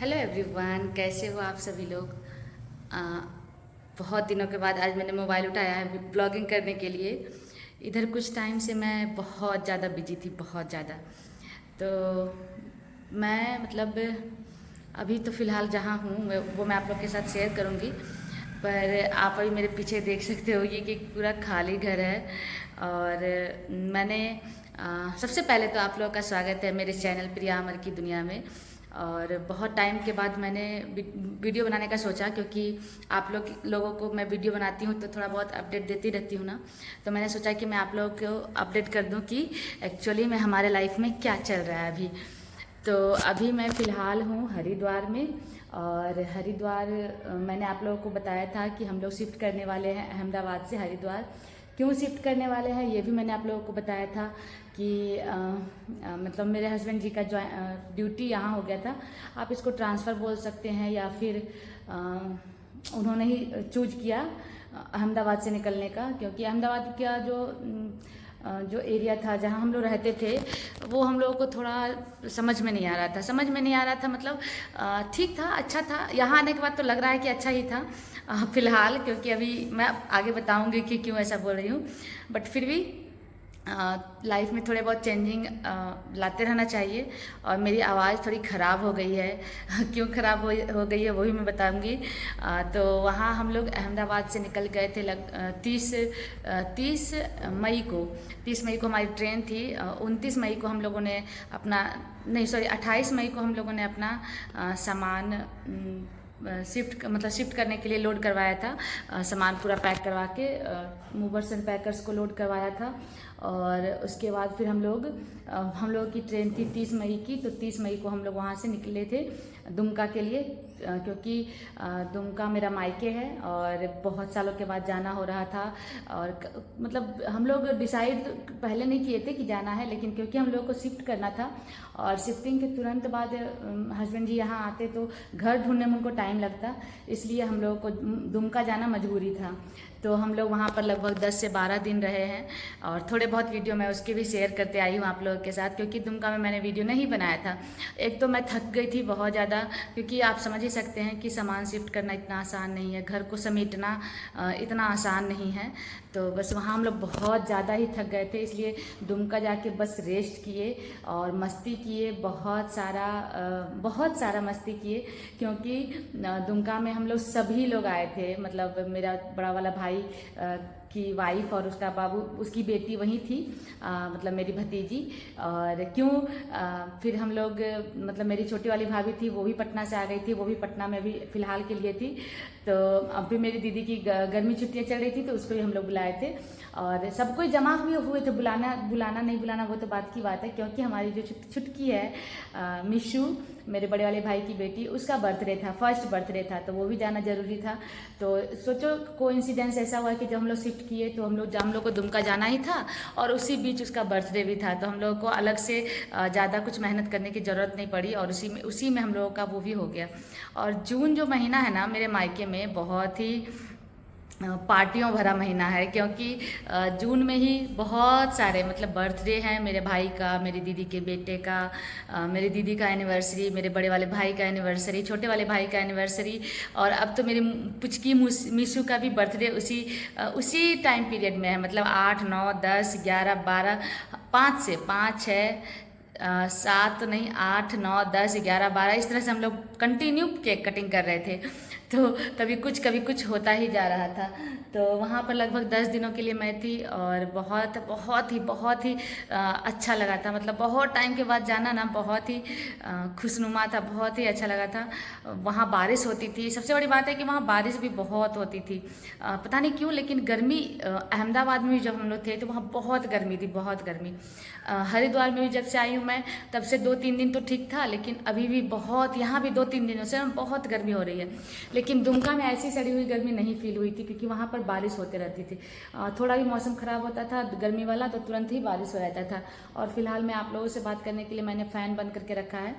Hello everyone, कैसे हो आप सभी लोग। आ, बहुत दिनों के बाद आज मैंने मोबाइल उठाया है ब्लॉगिंग करने के लिए। इधर कुछ टाइम से मैं बहुत ज़्यादा बिजी थी, बहुत ज़्यादा। तो मैं मतलब अभी तो फ़िलहाल जहाँ हूँ वो मैं आप लोग के साथ शेयर करूँगी। पर आप अभी मेरे पीछे देख सकते हो ये कि पूरा खाली घर है। और मैंने सबसे पहले तो आप लोगों का स्वागत है मेरे चैनल प्रिया अमर की दुनिया में। और बहुत टाइम के बाद मैंने वीडियो बनाने का सोचा, क्योंकि आप लोगों को मैं वीडियो बनाती हूँ तो थोड़ा बहुत अपडेट देती रहती हूँ ना। तो मैंने सोचा कि मैं आप लोगों को अपडेट कर दूँ कि एक्चुअली में हमारे लाइफ में क्या चल रहा है अभी। तो अभी मैं फ़िलहाल हूँ हरिद्वार में। और हरिद्वार मैंने आप लोगों को बताया था कि हम लोग शिफ्ट करने वाले हैं अहमदाबाद से हरिद्वार। क्यों शिफ्ट करने वाले हैं ये भी मैंने आप लोगों को बताया था कि मतलब मेरे हस्बैंड जी का ड्यूटी यहाँ हो गया था। आप इसको ट्रांसफ़र बोल सकते हैं या फिर उन्होंने ही चूज किया अहमदाबाद से निकलने का, क्योंकि अहमदाबाद का जो एरिया था जहाँ हम लोग रहते थे वो हम लोगों को थोड़ा समझ में नहीं आ रहा था। समझ में नहीं आ रहा था मतलब ठीक था, अच्छा था। यहाँ आने के बाद तो लग रहा है कि अच्छा ही था फ़िलहाल, क्योंकि अभी मैं आगे बताऊँगी कि क्यों ऐसा बोल रही हूँ। बट फिर भी लाइफ में थोड़े बहुत चेंजिंग लाते रहना चाहिए। और मेरी आवाज़ थोड़ी ख़राब हो गई है क्यों ख़राब हो गई है वो भी मैं बताऊंगी। तो वहाँ हम लोग अहमदाबाद से निकल गए थे 30 मई को। 30 मई को हमारी ट्रेन थी। 29 मई को हम लोगों ने अपना, नहीं सॉरी, 28 मई को हम लोगों ने अपना सामान शिफ्ट करने के लिए लोड करवाया था। सामान पूरा पैक करवा के मूवर्स एंड पैकर्स को लोड करवाया था। और उसके बाद फिर हम लोगों की ट्रेन थी 30 मई की। तो 30 मई को हम लोग वहाँ से निकले थे दुमका के लिए, क्योंकि दुमका मेरा मायके है और बहुत सालों के बाद जाना हो रहा था। और मतलब हम लोग डिसाइड पहले नहीं किए थे कि जाना है, लेकिन क्योंकि हम लोग को शिफ्ट करना था और शिफ्टिंग के तुरंत बाद हस्बैंड जी यहाँ आते तो घर ढूंढने में उनको टाइम लगता, इसलिए हम लोगों को दुमका जाना मजबूरी था। तो हम लोग वहाँ पर लगभग 10 से 12 दिन रहे हैं। और थोड़े बहुत वीडियो मैं उसके भी शेयर करते आई हूँ आप लोगों के साथ, क्योंकि दुमका में मैंने वीडियो नहीं बनाया था। एक तो मैं थक गई थी बहुत ज़्यादा, क्योंकि आप समझ ही सकते हैं कि सामान शिफ्ट करना इतना आसान नहीं है, घर को समेटना इतना आसान नहीं है। तो बस वहाँ हम लोग बहुत ज़्यादा ही थक गए थे, इसलिए दुमका जाके बस रेस्ट किए और मस्ती किए, बहुत सारा मस्ती किए। क्योंकि दुमका में हम लोग सभी लोग आए थे, मतलब मेरा बड़ा वाला भाई की वाइफ और उसका बाबू, उसकी बेटी वहीं थी, मतलब मेरी भतीजी। और फिर हम लोग, मतलब मेरी छोटी वाली भाभी थी वो भी पटना से आ गई थी, वो भी पटना में भी फ़िलहाल के लिए थी। तो अब भी मेरी दीदी की गर्मी छुट्टियाँ चल रही थी तो उसको भी हम लोग बुलाए थे। और सब कोई जमा हुए थे। बुलाना नहीं बुलाना वो तो बात की बात है, क्योंकि हमारी जो छुटकी है मिशू, मेरे बड़े वाले भाई की बेटी, उसका बर्थडे था, फर्स्ट बर्थडे था, तो वो भी जाना जरूरी था। तो सोचो कोइंसिडेंस ऐसा हुआ कि जब हम लोग शिफ्ट किए तो हम लोग को दुमका जाना ही था और उसी बीच उसका बर्थडे भी था। तो हम लोगों को अलग से ज़्यादा कुछ मेहनत करने की ज़रूरत नहीं पड़ी और उसी में हम लोगों का वो भी हो गया। और जून जो महीना है ना मेरे मायके में बहुत ही पार्टियों भरा महीना है, क्योंकि जून में ही बहुत सारे मतलब बर्थडे हैं मेरे भाई का, मेरी दीदी के बेटे का, मेरी दीदी का एनिवर्सरी, मेरे बड़े वाले भाई का एनिवर्सरी, छोटे वाले भाई का एनिवर्सरी। और अब तो मेरी पुचकी मिशू का भी बर्थडे उसी टाइम पीरियड में है, मतलब 8, 9, 10, 11, 12, 5 6 7 नहीं 8, 9, 10, 11, 12 इस तरह से हम लोग कंटिन्यू केक कटिंग कर रहे थे। तो कभी कुछ होता ही जा रहा था। तो वहाँ पर लगभग 10 दिनों के लिए मैं थी और बहुत ही अच्छा लगा था। मतलब बहुत टाइम के बाद जाना ना बहुत ही खुशनुमा था, बहुत ही अच्छा लगा था। वहाँ बारिश होती थी, सबसे बड़ी बात है कि वहाँ बारिश भी बहुत होती थी। पता नहीं क्यों, लेकिन गर्मी अहमदाबाद में भी जब हम लोग थे तो वहाँ बहुत गर्मी थी, बहुत गर्मी। हरिद्वार में भी जब से आई हूँ मैं तब से 2-3 दिन तो ठीक था, लेकिन अभी भी बहुत, यहाँ भी 2-3 दिनों से बहुत गर्मी हो रही है। लेकिन दुमका में ऐसी सड़ी हुई गर्मी नहीं फील हुई थी, क्योंकि वहाँ पर बारिश होते रहती थी। थोड़ा भी मौसम ख़राब होता था गर्मी वाला तो तुरंत ही बारिश हो जाता था। और फिलहाल मैं आप लोगों से बात करने के लिए मैंने फ़ैन बंद करके रखा है,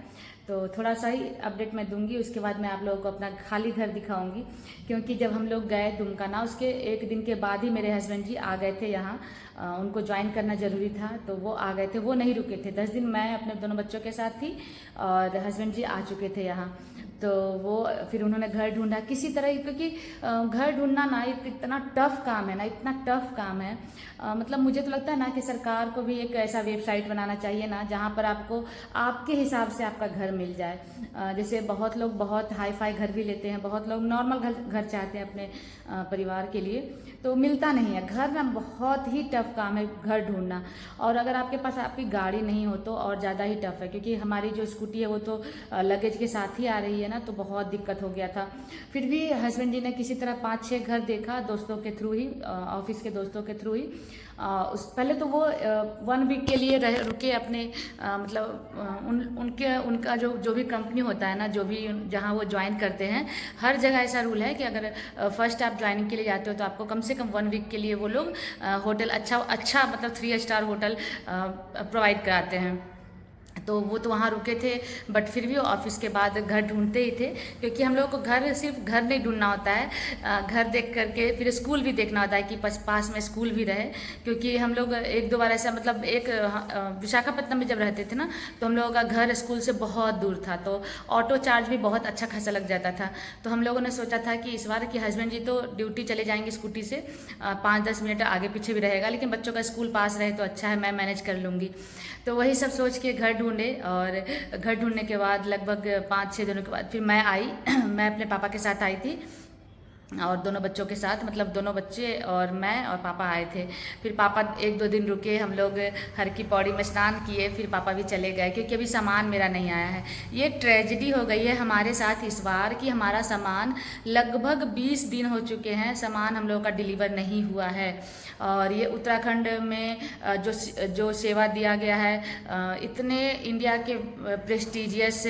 तो थोड़ा सा ही अपडेट मैं दूंगी। उसके बाद मैं आप लोगों को अपना खाली घर दिखाऊंगी, क्योंकि जब हम लोग गए दुमका ना उसके 1 दिन के बाद ही मेरे हस्बैंड जी आ गए थे यहाँ। उनको ज्वाइन करना ज़रूरी था तो वो आ गए थे, वो नहीं रुके थे 10 दिन। मैं अपने दोनों बच्चों के साथ थी और हस्बैंड जी आ चुके थे यहाँ। तो वो फिर उन्होंने घर ढूंढा किसी तरह, क्योंकि घर ढूंढना ना इतना टफ काम है ना, इतना टफ काम है। मतलब मुझे तो लगता है ना कि सरकार को भी एक ऐसा वेबसाइट बनाना चाहिए ना जहाँ पर आपको आपके हिसाब से आपका घर मिल जाए। जैसे बहुत लोग बहुत हाई फाई घर भी लेते हैं, बहुत लोग नॉर्मल घर चाहते हैं अपने परिवार के लिए, तो मिलता नहीं है घर ना। बहुत ही टफ काम है घर ढूंढना। और अगर आपके पास आपकी गाड़ी नहीं हो तो और ज़्यादा ही टफ है, क्योंकि हमारी जो स्कूटी है वो तो लगेज के साथ ही आ रही है ना, तो बहुत दिक्कत हो गया था। फिर भी हस्बैंड जी ने किसी तरह 5-6 घर देखा दोस्तों के थ्रू ही, ऑफिस के दोस्तों के थ्रू ही। उस पहले तो वो 1 वीक के लिए रुके अपने मतलब उनका जो भी कंपनी होता है ना, जो भी जहाँ वो ज्वाइन करते हैं, हर जगह ऐसा रूल है कि अगर फर्स्ट आप ज्वाइनिंग के लिए जाते हो तो आपको कम से कम 1 वीक के लिए वो लोग होटल अच्छा मतलब 3 स्टार होटल प्रोवाइड कराते हैं। तो वो तो वहाँ रुके थे, बट फिर भी ऑफिस के बाद घर ढूंढते ही थे, क्योंकि हम लोग को घर सिर्फ घर नहीं ढूंढना होता है, घर देख करके फिर स्कूल भी देखना होता है कि पास में स्कूल भी रहे। क्योंकि हम लोग 1-2 बार ऐसा मतलब एक विशाखापट्टनम में जब रहते थे ना, तो हम लोगों का घर स्कूल से बहुत दूर था, तो ऑटो चार्ज भी बहुत अच्छा खासा लग जाता था। तो हम लोगों ने सोचा था कि इस बार कि हस्बैंड जी तो ड्यूटी चले जाएंगे स्कूटी से, 5-10 मिनट आगे पीछे भी रहेगा, लेकिन बच्चों का स्कूल पास रहे तो अच्छा है, मैं मैनेज कर लूँगी। तो वही सब सोच के घर ढूंढे, और घर ढूंढने के बाद लगभग 5-6 दिनों के बाद फिर मैं आई मैं अपने पापा के साथ आई थी, और दोनों बच्चों के साथ, मतलब दोनों बच्चे और मैं और पापा आए थे। फिर पापा 1-2 दिन रुके, हम लोग हर की पौड़ी में स्नान किए, फिर पापा भी चले गए, क्योंकि अभी सामान मेरा नहीं आया है। ये ट्रेजेडी हो गई है हमारे साथ इस बार कि हमारा सामान लगभग 20 दिन हो चुके हैं, सामान हम लोगों का डिलीवर नहीं हुआ है। और ये उत्तराखंड में जो सेवा दिया गया है, इतने इंडिया के प्रेस्टिजियस,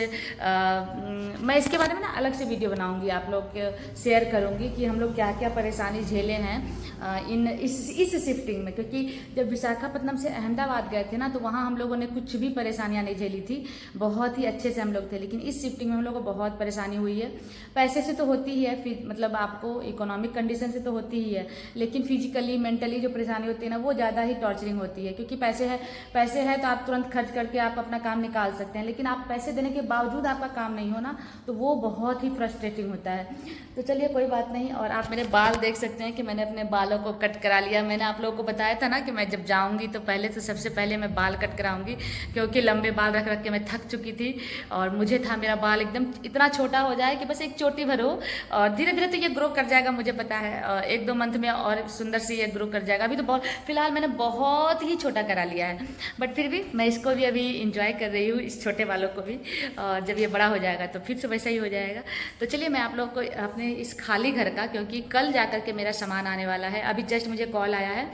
मैं इसके बारे में ना अलग से वीडियो बनाऊंगी, आप लोग शेयर करूंगी कि हम लोग क्या क्या परेशानी झेले हैं इस शिफ्टिंग में। क्योंकि जब विशाखापट्टनम से अहमदाबाद गए थे ना, तो वहाँ हम लोगों ने कुछ भी परेशानियाँ नहीं झेली थी, बहुत ही अच्छे से हम लोग थे। लेकिन इस शिफ्टिंग में हम लोग को बहुत परेशानी हुई है। पैसे से तो होती ही है, फिर मतलब आपको इकोनॉमिक कंडीशन से तो होती ही है, लेकिन फिजिकली मेंटली जो परेशानी होती है ना, वो ज़्यादा ही टॉर्चरिंग होती है। क्योंकि पैसे है तो आप तुरंत खर्च करके आप अपना काम निकाल सकते हैं, लेकिन आप पैसे देने के बावजूद आपका काम नहीं हो ना, तो वो बहुत ही फ्रस्ट्रेटिंग होता है। तो चलिए कोई बात नहीं। और आप मेरे बाल देख सकते हैं कि मैंने अपने बालों को कट करा लिया। मैंने आप लोगों को बताया था ना कि मैं जब जाऊंगी तो सबसे पहले मैं बाल कट कराऊंगी, क्योंकि लंबे बाल रख रख के मैं थक चुकी थी, और मुझे था मेरा बाल एकदम इतना छोटा हो जाए कि बस एक चोटी भर हो, और धीरे धीरे तो ये ग्रो कर जाएगा, मुझे पता है 1-2 मंथ में और सुंदर से ये ग्रो कर जाएगा। अभी तो बहुत फिलहाल मैंने बहुत ही छोटा करा लिया है, बट फिर भी मैं इसको भी अभी इंजॉय कर रही हूँ, इस छोटे बालों को भी। और जब ये बड़ा हो जाएगा तो फिर से वैसा ही हो जाएगा। तो चलिए मैं आप लोग को अपने इस खाली घर का, क्योंकि कल जाकर के मेरा सामान आने वाला है, अभी जस्ट मुझे कॉल आया है,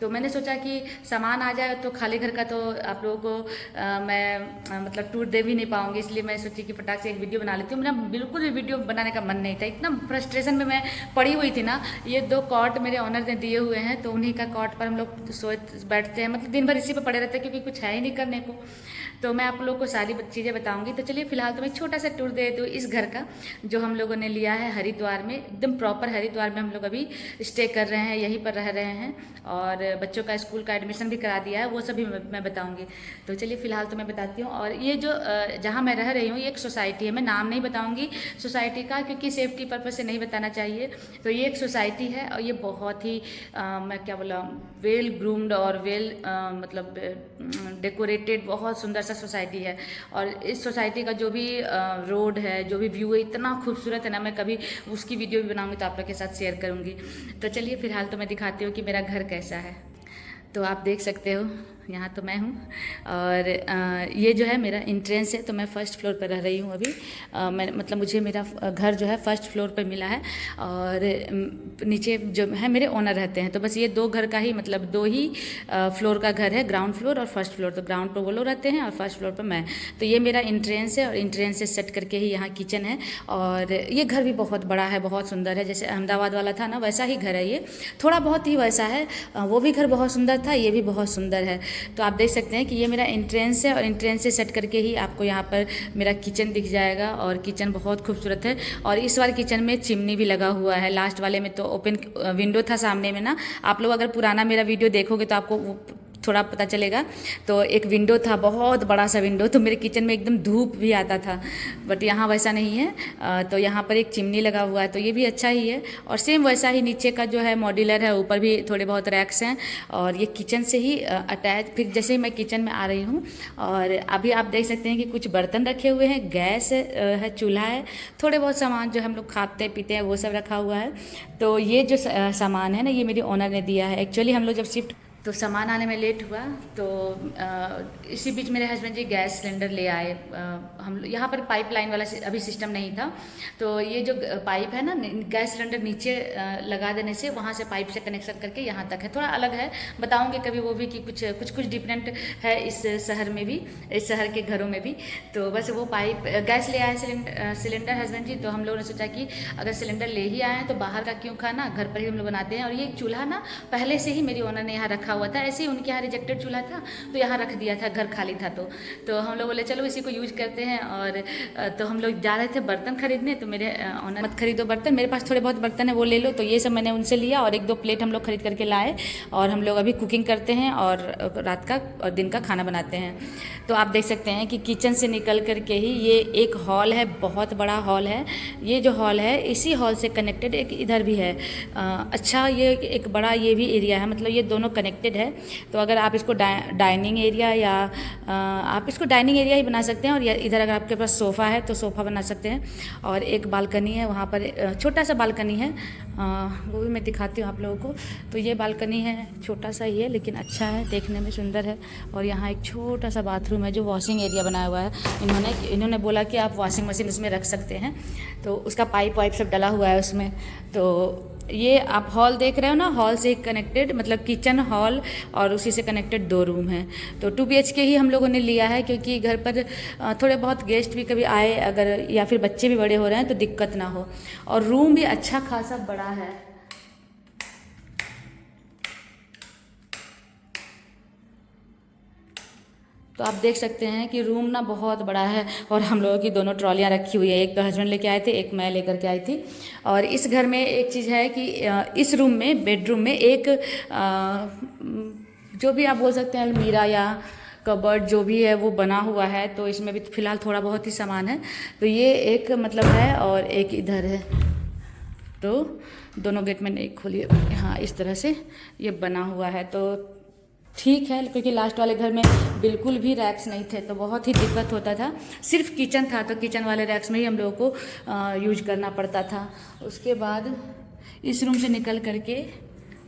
तो मैंने सोचा कि सामान आ जाए तो खाली घर का तो आप लोगों को मैं मतलब टूर दे भी नहीं पाऊंगी, इसलिए मैं सोची कि फटाक से एक वीडियो बना लेती हूँ। मेरा बिल्कुल भी वीडियो बनाने का मन नहीं था, इतना फ्रस्ट्रेशन में मैं पड़ी हुई थी ना। ये 2 कॉट मेरे ऑनर ने दिए हुए हैं, तो उन्हीं का कॉट पर हम लोग सोए बैठते हैं, मतलब दिन भर इसी पर पड़े रहते हैं, क्योंकि कुछ है ही नहीं करने को। तो मैं आप लोगों को सारी चीज़ें बताऊंगी। तो चलिए फिलहाल तो मैं छोटा सा टूर दे दूँ इस घर का, जो हम लोगों ने लिया है हरिद्वार में, एकदम प्रॉपर हरिद्वार में हम लोग अभी स्टे कर रहे हैं, यहीं पर रह रहे हैं, और बच्चों का स्कूल का एडमिशन भी करा दिया है, वो सभी मैं बताऊंगी। तो चलिए फिलहाल तो मैं बताती हूँ। और ये जो जहाँ मैं रह रही हूँ, ये एक सोसाइटी है, मैं नाम नहीं बताऊँगी सोसाइटी का, क्योंकि सेफ्टी पर्पज़ से नहीं बताना चाहिए। तो ये एक सोसाइटी है, और ये बहुत ही मैं क्या बोला, वेल ग्रूम्ड और वेल मतलब डेकोरेटेड, बहुत सुंदर सा सोसाइटी है। और इस सोसाइटी का जो भी रोड है, जो भी व्यू है, इतना खूबसूरत है ना, मैं कभी उसकी वीडियो भी बनाऊंगी तो आप लोग के साथ शेयर करूंगी। तो चलिए फिलहाल तो मैं दिखाती हूँ कि मेरा घर कैसा है। तो आप देख सकते हो यहाँ तो मैं हूँ, और ये जो है मेरा एंट्रेंस है। तो मैं फर्स्ट फ्लोर पर रह रही हूँ अभी। मैं मतलब मुझे मेरा घर जो है फर्स्ट फ्लोर पर मिला है, और नीचे जो है मेरे ओनर रहते हैं। तो बस ये 2 घर का ही मतलब 2 ही फ्लोर का घर है, ग्राउंड फ्लोर और फर्स्ट फ्लोर। तो ग्राउंड पर वो लोग रहते हैं और फर्स्ट फ्लोर पर मैं। तो ये मेरा एंट्रेंस है, और एंट्रेंस से सेट करके ही यहाँ किचन है। और ये घर भी बहुत बड़ा है, बहुत सुंदर है, जैसे अहमदाबाद वाला था ना वैसा ही घर है, ये थोड़ा बहुत ही वैसा है। वो भी घर बहुत सुंदर था, ये भी बहुत सुंदर है। तो आप देख सकते हैं कि ये मेरा एंट्रेंस है, और एंट्रेंस से सेट करके ही आपको यहाँ पर मेरा किचन दिख जाएगा। और किचन बहुत खूबसूरत है, और इस बार किचन में चिमनी भी लगा हुआ है। लास्ट वाले में तो ओपन विंडो था सामने में ना। आप लोग अगर पुराना मेरा वीडियो देखोगे तो आपको थोड़ा पता चलेगा। तो एक विंडो था, बहुत बड़ा सा विंडो, तो मेरे किचन में एकदम धूप भी आता था, बट यहाँ वैसा नहीं है। तो यहाँ पर एक चिमनी लगा हुआ है, तो ये भी अच्छा ही है। और सेम वैसा ही नीचे का जो है मॉड्यूलर है, ऊपर भी थोड़े बहुत रैक्स हैं, और ये किचन से ही अटैच। फिर जैसे ही मैं किचन में आ रही हूँ, और अभी आप देख सकते हैं कि कुछ बर्तन रखे हुए हैं, गैस है, चूल्हा है, थोड़े बहुत सामान जो हम लोग खाते पीते हैं वो सब रखा हुआ है। तो ये जो सामान है ना, ये मेरी ओनर ने दिया है। एक्चुअली हम लोग जब शिफ्ट, तो सामान आने में लेट हुआ, तो इसी बीच मेरे हस्बैंड जी गैस सिलेंडर ले आए। हम यहाँ पर पाइपलाइन वाला अभी सिस्टम नहीं था, तो ये जो पाइप है ना, गैस सिलेंडर नीचे लगा देने से वहाँ से पाइप से कनेक्शन करके यहाँ तक है। थोड़ा अलग है, बताऊँगी कभी वो भी कि कुछ डिफरेंट है इस शहर में भी, इस शहर के घरों में भी। तो बस वो पाइप गैस ले आए सिलेंडर हस्बैंड जी। तो हम लोगों ने सोचा कि अगर सिलेंडर ले ही आए हैं तो बाहर का क्यों खाना, घर पर ही हम लोग बनाते हैं। और ये चूल्हा ना पहले से ही मेरी ओनर ने यहाँ रखा हुआ था, ऐसे ही उनके यहाँ रिजेक्टेड चूल्हा था, तो यहाँ रख दिया था, घर खाली था। तो हम लोग बोले चलो इसी को यूज करते हैं। और तो हम लोग जा रहे थे बर्तन खरीदने, तो मेरे ऑनर, मत खरीदो बर्तन, मेरे पास थोड़े बहुत बर्तन है वो ले लो। तो ये सब मैंने उनसे लिया, और 1-2 प्लेट हम लोग खरीद करके लाए, और हम लोग अभी कुकिंग करते हैं और रात का और दिन का खाना बनाते हैं। तो आप देख सकते हैं कि किचन से निकल करके ही ये एक हॉल है, बहुत बड़ा हॉल है। ये जो हॉल है, इसी हॉल से कनेक्टेड एक इधर भी है। अच्छा, ये एक बड़ा ये भी एरिया है, मतलब ये दोनों कनेक्टेड है। तो अगर आप इसको डाइनिंग एरिया, या आप इसको डाइनिंग एरिया ही बना सकते हैं, और इधर अगर आपके पास सोफ़ा है तो सोफ़ा बना सकते हैं। और एक बालकनी है, वहाँ पर छोटा सा बालकनी है, वो भी मैं दिखाती हूँ आप लोगों को। तो ये बालकनी है, छोटा सा ही है लेकिन अच्छा है, देखने में सुंदर है। और यहाँ एक छोटा सा बाथरूम है जो वॉशिंग एरिया बनाया हुआ है। इन्होंने बोला कि आप वॉशिंग मशीन उसमें रख सकते हैं, तो उसका पाइप वाइप सब डला हुआ है उसमें। तो ये आप हॉल देख रहे हो ना, हॉल से कनेक्टेड, मतलब किचन, हॉल और उसी से कनेक्टेड 2 रूम हैं। तो 2 BHK ही हम लोगों ने लिया है, क्योंकि घर पर थोड़े बहुत गेस्ट भी कभी आए अगर, या फिर बच्चे भी बड़े हो रहे हैं तो दिक्कत ना हो। और रूम भी अच्छा खासा बड़ा है। तो आप देख सकते हैं कि रूम ना बहुत बड़ा है। और हम लोगों की दोनों ट्रॉलियाँ रखी हुई है, एक तो हस्बैंड लेके आए थे, एक मैं लेकर के आई थी। और इस घर में एक चीज़ है कि इस रूम में, बेडरूम में एक जो भी आप बोल सकते हैं अलमीरा या कबर्ड जो भी है वो बना हुआ है। तो इसमें भी फ़िलहाल थोड़ा बहुत ही सामान है। तो ये एक मतलब है, और एक इधर है। तो दोनों गेट में नहीं खोलिए, हाँ इस तरह से ये बना हुआ है। तो ठीक है, क्योंकि लास्ट वाले घर में बिल्कुल भी रैक्स नहीं थे, तो बहुत ही दिक्कत होता था। सिर्फ किचन था, तो किचन वाले रैक्स में ही हम लोगों को यूज करना पड़ता था। उसके बाद इस रूम से निकल करके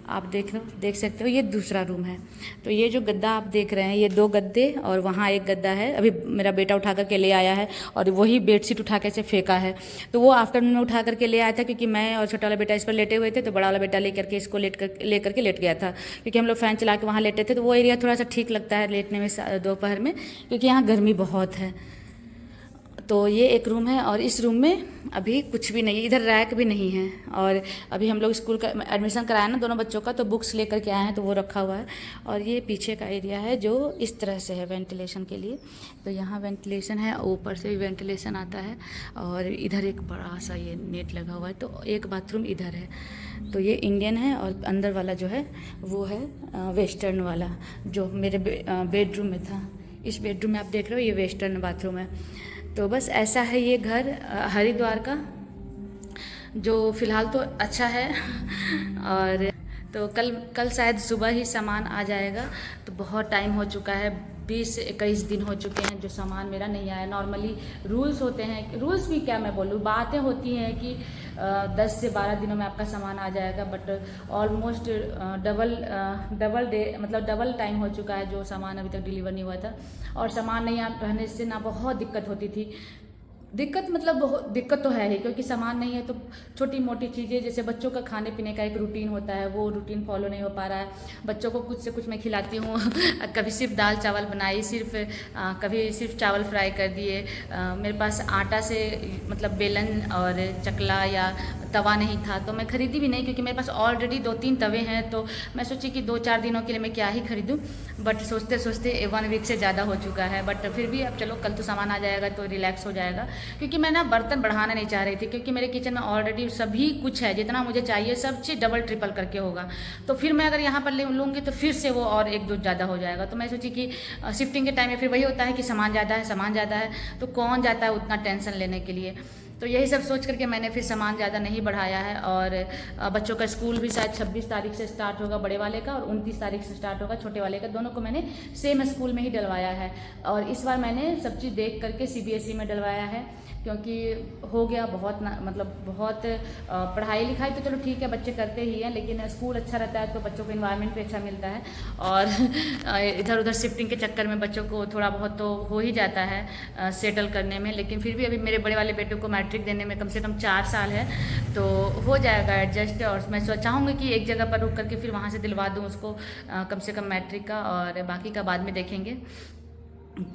आप देख सकते हो, ये दूसरा रूम है। तो ये जो गद्दा आप देख रहे हैं, ये 2 गद्दे, और वहाँ एक गद्दा है, अभी मेरा बेटा उठा करके ले आया है, और वही बेडशीट उठा के से फेंका है। तो वो आफ्टरनून में उठा करके ले आया था, क्योंकि मैं और छोटा वाला बेटा इस पर लेटे हुए थे, तो बड़ा वाला बेटा लेकर के इसको ले करके लेट गया था, क्योंकि हम लोग फ़ैन चला के वहाँ लेटे थे। तो वो एरिया थोड़ा सा ठीक लगता है लेटने में दोपहर में, क्योंकि यहाँ गर्मी बहुत है। तो ये एक रूम है, और इस रूम में अभी कुछ भी नहीं, इधर रैक भी नहीं है। और अभी हम लोग स्कूल का एडमिशन कराया ना दोनों बच्चों का, तो बुक्स लेकर के आए हैं, तो वो रखा हुआ है। और ये पीछे का एरिया है जो इस तरह से है वेंटिलेशन के लिए। तो यहाँ वेंटिलेशन है, ऊपर से भी वेंटिलेशन आता है, और इधर एक बड़ा सा ये नेट लगा हुआ है। तो एक बाथरूम इधर है। तो ये इंडियन है, और अंदर वाला जो है वो है वेस्टर्न वाला, जो मेरे बेडरूम में था। इस बेडरूम में आप देख रहे हो, ये वेस्टर्न बाथरूम है। तो बस ऐसा है ये घर हरिद्वार का, जो फ़िलहाल तो अच्छा है। और तो कल शायद सुबह ही सामान आ जाएगा। तो बहुत टाइम हो चुका है, 20-21 दिन हो चुके हैं जो सामान मेरा नहीं आया। नॉर्मली रूल्स होते हैं, रूल्स भी क्या मैं बोलूँ, बातें होती हैं कि 10 से 12 दिनों में आपका सामान आ जाएगा, बट ऑलमोस्ट डबल डे, मतलब डबल टाइम हो चुका है जो सामान अभी तक डिलीवर नहीं हुआ था। और सामान नहीं रहने से ना बहुत दिक्कत होती थी। दिक्कत मतलब बहुत दिक्कत तो है ही, क्योंकि सामान नहीं है तो छोटी मोटी चीज़ें, जैसे बच्चों का खाने पीने का एक रूटीन होता है, वो रूटीन फॉलो नहीं हो पा रहा है। बच्चों को कुछ से कुछ मैं खिलाती हूँ कभी सिर्फ दाल चावल बनाई, कभी सिर्फ चावल फ्राई कर दिए। मेरे पास आटा से मतलब बेलन और चकला या तवा नहीं था, तो मैं खरीदी भी नहीं, क्योंकि मेरे पास ऑलरेडी 2-3 तवे हैं। तो मैं सोची कि 2-4 दिनों के लिए मैं क्या ही खरीदूँ। बट सोचते सोचते 1 वीक से ज़्यादा हो चुका है। बट फिर भी अब चलो, कल तो सामान आ जाएगा तो रिलैक्स हो जाएगा। क्योंकि मैं ना बर्तन बढ़ाना नहीं चाह रही थी, क्योंकि मेरे किचन में ऑलरेडी सभी कुछ है, जितना मुझे चाहिए सब चीज़ डबल ट्रिपल करके होगा। तो फिर मैं अगर यहाँ पर लूँगी तो फिर से वो और 1-2 ज़्यादा हो जाएगा। तो मैं सोची कि शिफ्टिंग के टाइम में फिर वही होता है कि सामान ज़्यादा है तो कौन जाता है उतना टेंशन लेने के लिए। तो यही सब सोच करके मैंने फिर सामान ज़्यादा नहीं बढ़ाया है। और बच्चों का स्कूल भी शायद 26 तारीख से स्टार्ट होगा बड़े वाले का, और 29 तारीख से स्टार्ट होगा छोटे वाले का। दोनों को मैंने सेम स्कूल में ही डलवाया है। और इस बार मैंने सब चीज़ देख करके CBSE में डलवाया है, क्योंकि हो गया बहुत मतलब बहुत पढ़ाई लिखाई तो चलो ठीक है, बच्चे करते ही हैं, लेकिन स्कूल अच्छा रहता है तो बच्चों को इन्वायरमेंट भी अच्छा मिलता है। और इधर उधर शिफ्टिंग के चक्कर में बच्चों को थोड़ा बहुत तो हो ही जाता है सेटल करने में। लेकिन फिर भी अभी मेरे बड़े वाले बेटे को मैट्रिक देने में कम से कम 4 साल है, तो हो जाएगा एडजस्ट। और मैं चाहूँगी कि एक जगह पर रुक करके फिर वहाँ से दिलवा दूँ उसको कम से कम मैट्रिक का, और बाकी का बाद में देखेंगे।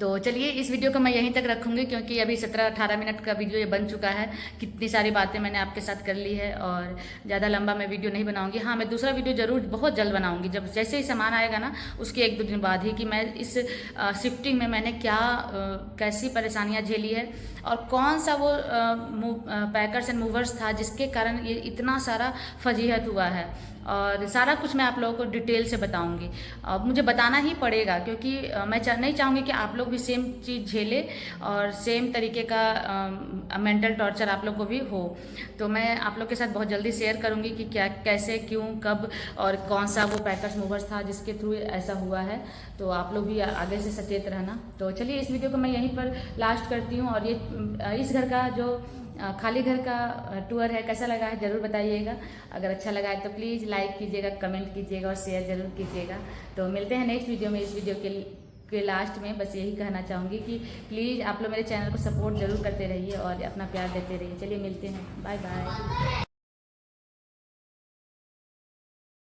तो चलिए, इस वीडियो को मैं यहीं तक रखूँगी, क्योंकि अभी 17-18 मिनट का वीडियो ये बन चुका है। कितनी सारी बातें मैंने आपके साथ कर ली है, और ज़्यादा लंबा मैं वीडियो नहीं बनाऊँगी। हाँ, मैं दूसरा वीडियो ज़रूर बहुत जल्द बनाऊँगी, जब जैसे ही सामान आएगा ना उसके 1-2 दिन बाद ही, कि मैं इस शिफ्टिंग में मैंने क्या कैसी परेशानियाँ झेली है, और कौन सा वो पैकर्स एंड मूवर्स था जिसके कारण ये इतना सारा फजीहत हुआ है। और सारा कुछ मैं आप लोगों को डिटेल से बताऊंगी। अब मुझे बताना ही पड़ेगा, क्योंकि मैं नहीं चाहूँगी कि आप लोग भी सेम चीज़ झेले और सेम तरीके का मेंटल टॉर्चर आप लोग को भी हो। तो मैं आप लोग के साथ बहुत जल्दी शेयर करूँगी कि क्या, कैसे, क्यों, कब और कौन सा वो पैकर्स मूवर्स था जिसके थ्रू ऐसा हुआ है। तो आप लोग भी आगे से सचेत रहना। तो चलिए, इस वीडियो को मैं यहीं पर लास्ट करती हूँ। और ये इस घर का जो खाली घर का टूर है कैसा लगा है ज़रूर बताइएगा। अगर अच्छा लगा है तो प्लीज़ लाइक कीजिएगा, कमेंट कीजिएगा और शेयर ज़रूर कीजिएगा। तो मिलते हैं नेक्स्ट वीडियो में। इस वीडियो के लास्ट में बस यही कहना चाहूँगी कि प्लीज़ आप लोग मेरे चैनल को सपोर्ट ज़रूर करते रहिए और अपना प्यार देते रहिए। चलिए, मिलते हैं, बाय बाय।